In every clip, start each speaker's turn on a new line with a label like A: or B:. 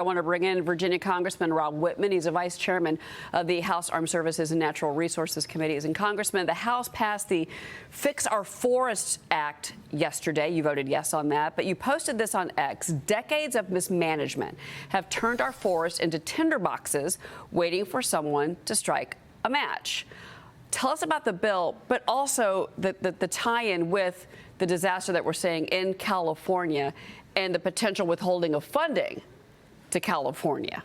A: I want to bring in Virginia Congressman Rob Wittman. He's a vice chairman of the House Armed Services and Natural Resources Committees. And Congressman, the House passed the Fix Our Forests Act yesterday. You voted yes on that, but you posted this on X. Decades of mismanagement have turned our forests into tinderboxes, waiting for someone to strike a match. Tell us about the bill, but also the tie-in with the disaster that we're seeing in California and the potential withholding of funding to California.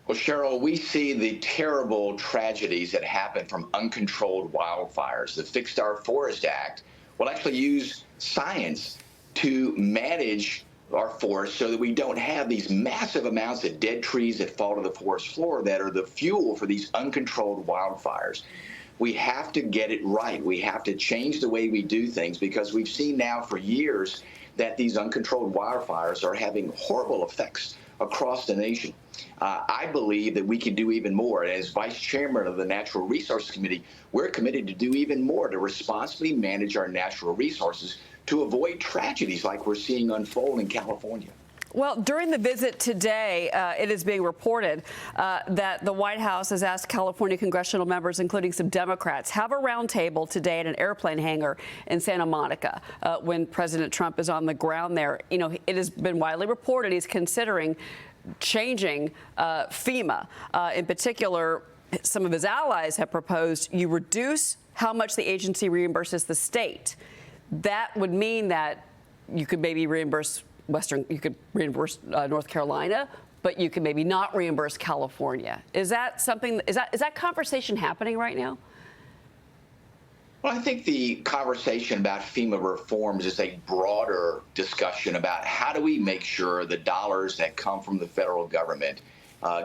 B: Well, Cheryl, we see the terrible tragedies that happen from uncontrolled wildfires. The Fix Our Forest Act will actually use science to manage our forests so that we don't have these massive amounts of dead trees that fall to the forest floor that are the fuel for these uncontrolled wildfires. We have to get it right. We have to change the way we do things, because we've seen now for years that these uncontrolled wildfires are having horrible effects across the nation. I believe that we can do even more. As vice chairman of the Natural Resources Committee, we're committed to do even more to responsibly manage our natural resources to avoid tragedies like we're seeing unfold in California.
A: Well, during the visit today, it is being reported that the White House has asked California congressional members, including some Democrats, have a roundtable today at an airplane hangar in Santa Monica when President Trump is on the ground there. You know, it has been widely reported he's considering changing FEMA. In particular, some of his allies have proposed you reduce how much the agency reimburses the state. That would mean that you could maybe reimburse you could reimburse North Carolina, but you could maybe not reimburse California. Is that something? Is that conversation happening right now?
B: Well, I think the conversation about FEMA reforms is a broader discussion about how do we make sure the dollars that come from the federal government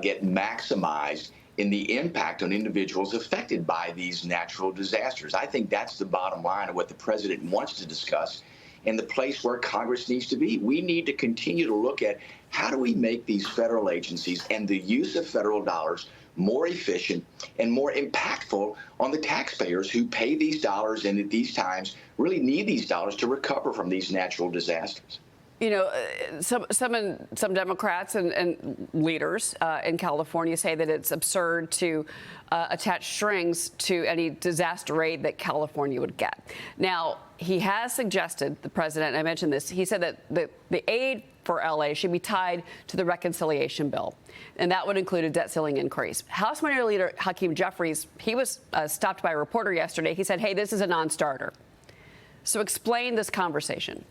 B: get maximized in the impact on individuals affected by these natural disasters. I think that's the bottom line of what the president wants to discuss, and the place where Congress needs to be. We need to continue to look at how do we make these federal agencies and the use of federal dollars more efficient and more impactful on the taxpayers who pay these dollars and at these times really need these dollars to recover from these natural disasters.
A: You know, some Democrats and leaders in California say that it's absurd to attach strings to any disaster aid that California would get. Now, he has suggested, the president, I mentioned this, he said that the aid for L.A. should be tied to the reconciliation bill, and that would include a debt ceiling increase. House Minority Leader Hakeem Jeffries, he was stopped by a reporter yesterday. He said, hey, this is a non-starter. So explain this conversation.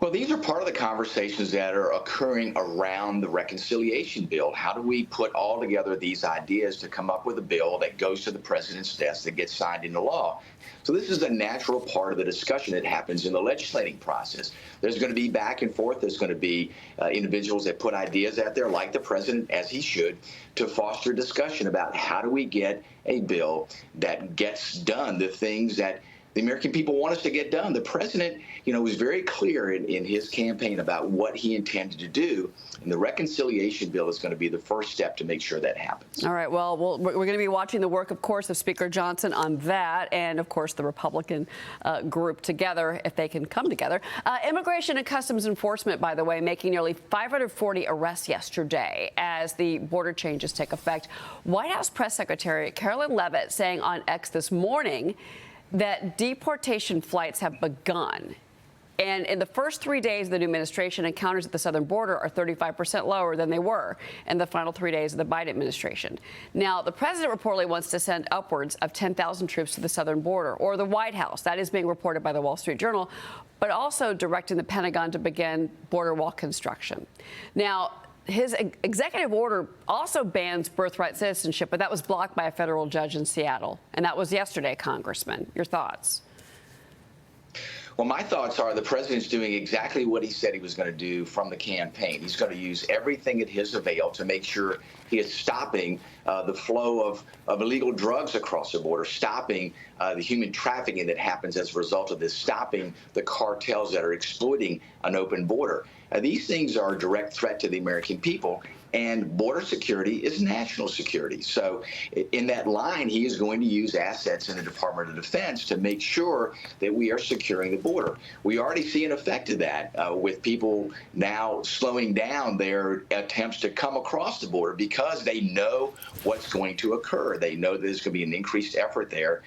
B: Well, these are part of the conversations that are occurring around the reconciliation bill. How do we put all together these ideas to come up with a bill that goes to the president's desk that gets signed into law? So this is a natural part of the discussion that happens in the legislating process. There's going to be back and forth. There's going to be individuals that put ideas out there, like the president, as he should, to foster discussion about how do we get a bill that gets done the things that the American people want us to get done. The president, was very clear in his campaign about what he intended to do, and the reconciliation bill is going to be the first step to make sure that happens.
A: All right. Well, we're going to be watching the work, of course, of Speaker Johnson on that, and of course the Republican group together, if they can come together. Immigration and Customs Enforcement, by the way, making nearly 540 arrests yesterday as the border changes take effect. White House Press Secretary Carolyn Leavitt saying on X this morning that deportation flights have begun. And in the first 3 days of the new administration, encounters at the southern border are 35% lower than they were in the final 3 days of the Biden administration. Now, the president reportedly wants to send upwards of 10,000 troops to the southern border, or the White House. That is being reported by the Wall Street Journal, but also directing the Pentagon to begin border wall construction. Now, his executive order also bans birthright citizenship, but that was blocked by a federal judge in Seattle. And that was yesterday, Congressman. Your thoughts?
B: Well, my thoughts are the president's doing exactly what he said he was going to do from the campaign. He's going to use everything at his avail to make sure he is stopping the flow of illegal drugs across the border, stopping the human trafficking that happens as a result of this, stopping the cartels that are exploiting an open border. These things are a direct threat to the American people, and border security is national security. So in that line, he is going to use assets in the Department of Defense to make sure that we are securing the border. We already see an effect of that with people now slowing down their attempts to come across the border because they know what's going to occur. They know there's going to be an increased effort there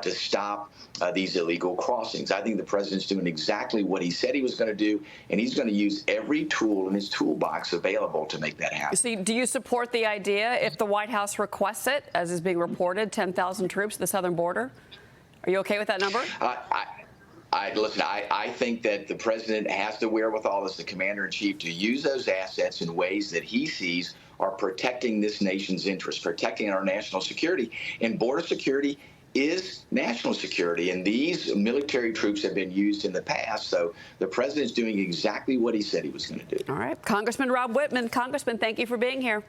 B: to stop these illegal crossings. I think the president's doing exactly what he said he was going to do, and he's going to use every tool in his toolbox available to make that happen.
A: See, do you support the idea, if the White House requests it, as is being reported, 10,000 troops at the southern border? Are you okay with that number?
B: Listen, I think that the president has the wherewithal as the commander-in-chief to use those assets in ways that he sees are protecting this nation's interests, protecting our national security. And border security is national security, and these military troops have been used in the past. So the president's doing exactly what he said he was going to do.
A: All right. Congressman Rob Wittman. Congressman, thank you for being here.